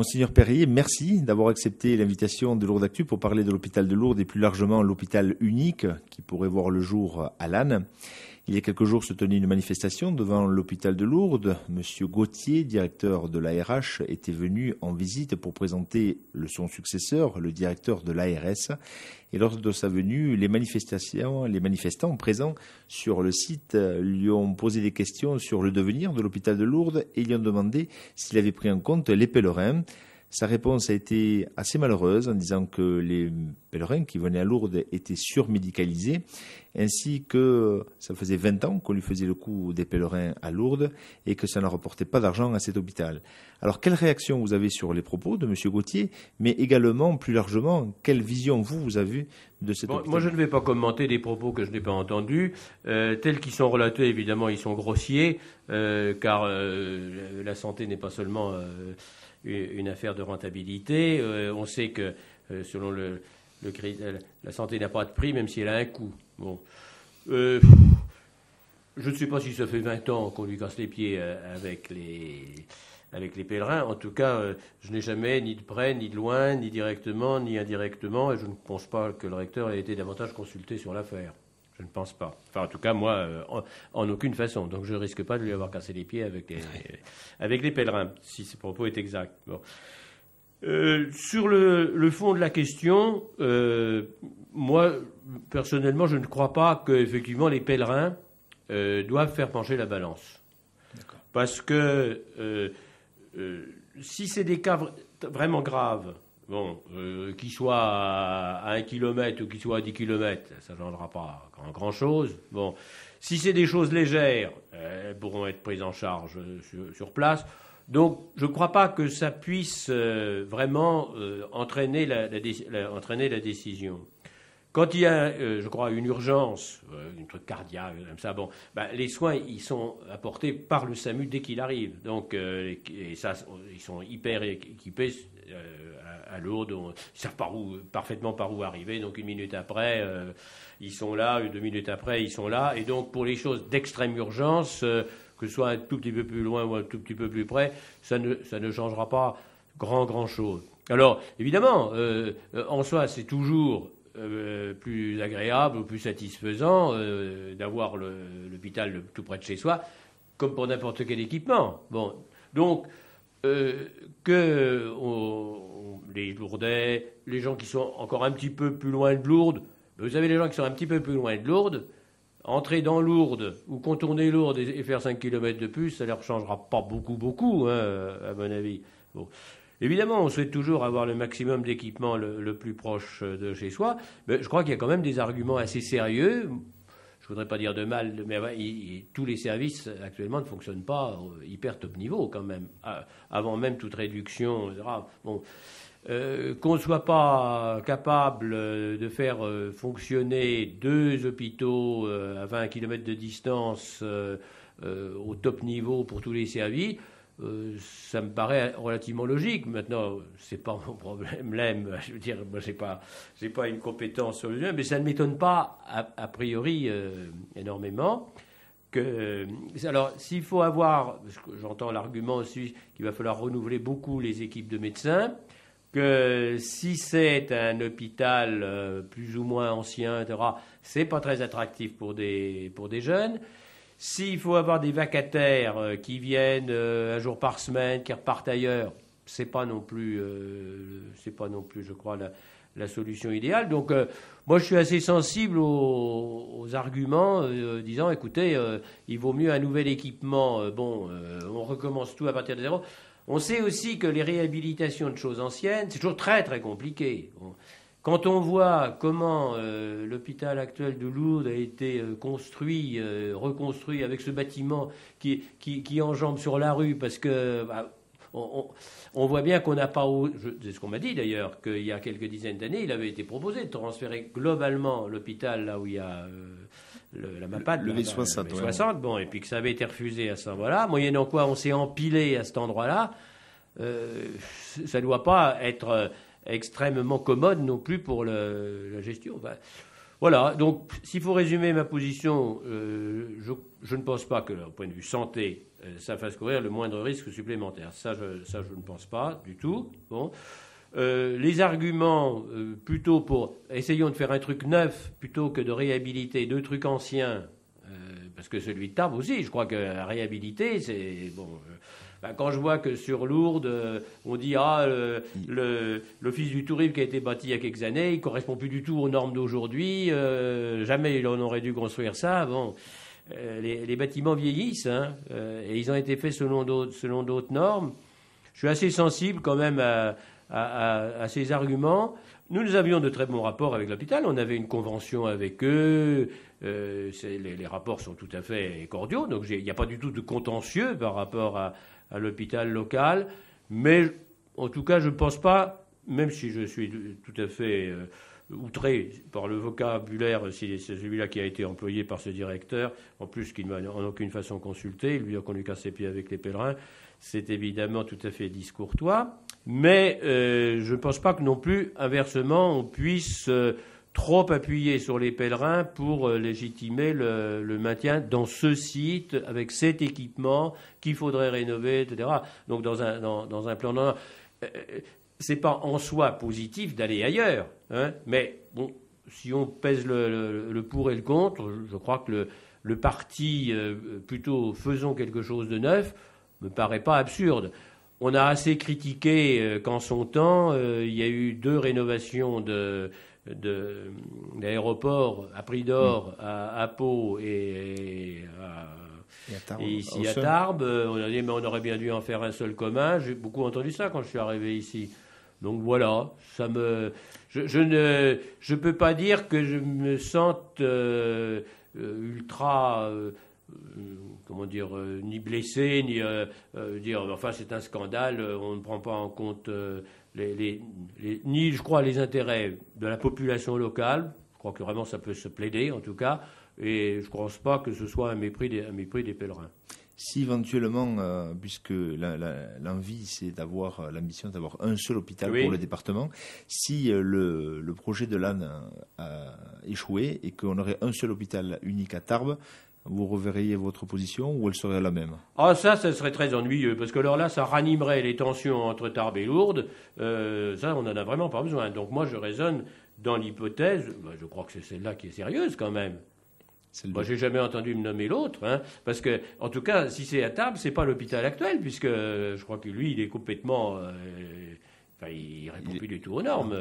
Monseigneur Perrier, merci d'avoir accepté l'invitation de Lourdes Actu pour parler de l'hôpital de Lourdes et plus largement l'hôpital unique qui pourrait voir le jour à Lannes. Il y a quelques jours se tenait une manifestation devant l'hôpital de Lourdes. Monsieur Gauthier, directeur de l'ARH, était venu en visite pour présenter son successeur, le directeur de l'ARS. Et lors de sa venue, les manifestants présents sur le site lui ont posé des questions sur le devenir de l'hôpital de Lourdes et lui ont demandé s'il avait pris en compte les pèlerins. Sa réponse a été assez malheureuse en disant que les pèlerins qui venaient à Lourdes étaient surmédicalisés, ainsi que ça faisait 20 ans qu'on lui faisait le coup des pèlerins à Lourdes et que ça ne rapportait pas d'argent à cet hôpital. Alors, quelle réaction vous avez sur les propos de M. Gauthier, mais également, plus largement, quelle vision vous avez de cet hôpital ? Moi, je ne vais pas commenter des propos que je n'ai pas entendus. Tels qu'ils sont relatés, évidemment, ils sont grossiers, car la santé n'est pas seulement une affaire de rentabilité. On sait que, selon la santé n'a pas de prix, même si elle a un coût. Bon. Je ne sais pas si ça fait 20 ans qu'on lui casse les pieds avec les pèlerins. En tout cas, je n'ai jamais, ni de près, ni de loin, ni directement, ni indirectement, et je ne pense pas que le recteur ait été davantage consulté sur l'affaire. Je ne pense pas. Enfin, en tout cas, moi, en aucune façon. Donc, je ne risque pas de lui avoir cassé les pieds avec les pèlerins, si ce propos est exact. Bon. Sur le fond de la question, moi, personnellement, je ne crois pas qu'effectivement les pèlerins doivent faire pencher la balance. D'accord. Parce que si c'est des cas vraiment graves, qu'ils soient à 1 kilomètre ou qu'ils soient à 10 kilomètres, ça ne changera pas grand-chose. Bon. Si c'est des choses légères, elles pourront être prises en charge sur place. Donc, je ne crois pas que ça puisse vraiment entraîner la décision. Quand il y a, je crois, une urgence, un truc cardiaque, comme ça, les soins, ils sont apportés par le SAMU dès qu'il arrive. Donc, et ça, ils sont hyper équipés à Lourdes. Ils savent parfaitement par où arriver. Donc, 1 minute après, ils sont là. 2 minutes après, ils sont là. Et donc, pour les choses d'extrême urgence, que ce soit un tout petit peu plus loin ou un tout petit peu plus près, ça ne changera pas grand-chose. Alors, évidemment, en soi, c'est toujours plus agréable ou plus satisfaisant d'avoir l'hôpital tout près de chez soi, comme pour n'importe quel équipement. Bon, donc, les Lourdais, les gens qui sont encore un petit peu plus loin de Lourdes, vous savez, les gens qui sont un petit peu plus loin de Lourdes, entrer dans Lourdes ou contourner Lourdes et faire 5 km de plus, ça ne leur changera pas beaucoup, à mon avis. Bon. Évidemment, on souhaite toujours avoir le maximum d'équipement le plus proche de chez soi, mais je crois qu'il y a quand même des arguments assez sérieux. Je ne voudrais pas dire de mal, mais tous les services actuellement ne fonctionnent pas hyper top niveau quand même, avant même toute réduction, etc. Bon. Qu'on ne soit pas capable de faire fonctionner 2 hôpitaux à 20 km de distance au top niveau pour tous les services, ça me paraît relativement logique. Maintenant, c'est pas mon problème. Je veux dire, moi, j'ai pas une compétence sur le sujet, mais ça ne m'étonne pas a priori énormément. Alors, s'il faut avoir, parce que j'entends l'argument aussi qu'il va falloir renouveler beaucoup les équipes de médecins, que si c'est un hôpital plus ou moins ancien, etc., c'est pas très attractif pour des jeunes. S'il faut avoir des vacataires qui viennent un jour par semaine, qui repartent ailleurs, c'est pas non plus, je crois, la solution idéale. Donc, moi, je suis assez sensible aux arguments disant, écoutez, il vaut mieux un nouvel équipement. On recommence tout à partir de zéro. On sait aussi que les réhabilitations de choses anciennes, c'est toujours très, très compliqué. Quand on voit comment l'hôpital actuel de Lourdes a été reconstruit avec ce bâtiment qui enjambe sur la rue, parce que on voit bien qu'on n'a pas... C'est ce qu'on m'a dit d'ailleurs, qu'il y a quelques dizaines d'années, il avait été proposé de transférer globalement l'hôpital là où il y a... la MAPAD, le V60. Le V60, bon, et puis que ça avait été refusé à ce moment-là, moyennant quoi on s'est empilé à cet endroit-là, ça ne doit pas être extrêmement commode non plus pour la gestion. Voilà, donc s'il faut résumer ma position, je ne pense pas que, au point de vue santé, ça fasse courir le moindre risque supplémentaire. Ça, je ne pense pas du tout. Bon. Les arguments, plutôt pour... Essayons de faire un truc neuf plutôt que de réhabiliter deux trucs anciens, parce que celui de Tarbes aussi, je crois que la réhabiliter, c'est... Bon, quand je vois que sur Lourdes, on dit l'office du tourisme qui a été bâti il y a quelques années, il ne correspond plus du tout aux normes d'aujourd'hui, jamais on aurait dû construire ça. Bon, les bâtiments vieillissent, hein, et ils ont été faits selon d'autres normes. Je suis assez sensible quand même à ces arguments. Nous avions de très bons rapports avec l'hôpital. On avait une convention avec eux. Les rapports sont tout à fait cordiaux. Donc il n'y a pas du tout de contentieux par rapport à l'hôpital local. Mais en tout cas, je ne pense pas, même si je suis tout à fait outré par le vocabulaire, c'est celui-là qui a été employé par ce directeur, en plus qu'il ne m'a en aucune façon consulté, il lui a qu'on lui casse les pieds avec les pèlerins. C'est évidemment tout à fait discourtois. Mais je ne pense pas que non plus, inversement, on puisse trop appuyer sur les pèlerins pour légitimer le maintien dans ce site, avec cet équipement qu'il faudrait rénover, etc. Donc dans un plan normal, c'est pas en soi positif d'aller ailleurs, hein, mais bon, si on pèse le pour et le contre, je crois que le parti plutôt faisons quelque chose de neuf me paraît pas absurde. On a assez critiqué qu'en son temps, il y a eu 2 rénovations d'aéroports à Prix d'Or, à Pau et ici à Tarbes. On a dit mais on aurait bien dû en faire un seul commun. J'ai beaucoup entendu ça quand je suis arrivé ici. Donc voilà, je ne peux pas dire que je me sente ultra... comment dire, ni blessé, ni dire, enfin c'est un scandale, on ne prend pas en compte ni, je crois, les intérêts de la population locale. Je crois que vraiment ça peut se plaider, en tout cas, et je ne pense pas que ce soit un mépris des pèlerins. Si éventuellement, puisque l'envie, c'est d'avoir l'ambition d'avoir un seul hôpital pour le département, si le projet de l'Anne a échoué et qu'on aurait un seul hôpital unique à Tarbes, vous reverriez votre position ou elle serait la même? Ah, ça serait très ennuyeux, parce que alors là, ça ranimerait les tensions entre Tarbes et Lourdes. Ça, on n'en a vraiment pas besoin. Donc moi, je raisonne dans l'hypothèse, je crois que c'est celle-là qui est sérieuse quand même. Moi, j'ai jamais entendu me nommer l'autre, hein, parce que, en tout cas, si c'est à Tarbes, c'est pas l'hôpital actuel, puisque je crois que lui, il est complètement, il répond plus du tout aux normes.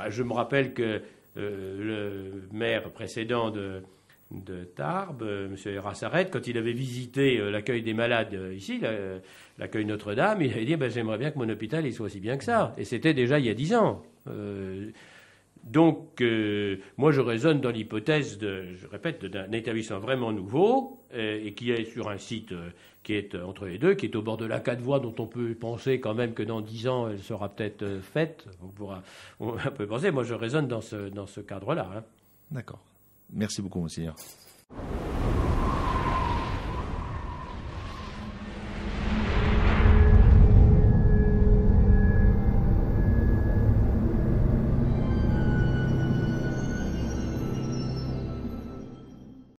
Je me rappelle que le maire précédent de Tarbes, M. Rassaret, quand il avait visité l'accueil des malades ici, l'accueil Notre-Dame, il avait dit j'aimerais bien que mon hôpital il soit aussi bien que ça. Et c'était déjà il y a 10 ans. Donc, moi, je raisonne dans l'hypothèse, je répète, d'un établissement vraiment nouveau et qui est sur un site qui est entre les deux, qui est au bord de la 4 voies, dont on peut penser quand même que dans 10 ans, elle sera peut-être faite. On peut penser. Moi, je raisonne dans ce cadre-là. Hein. D'accord. Merci beaucoup, monseigneur.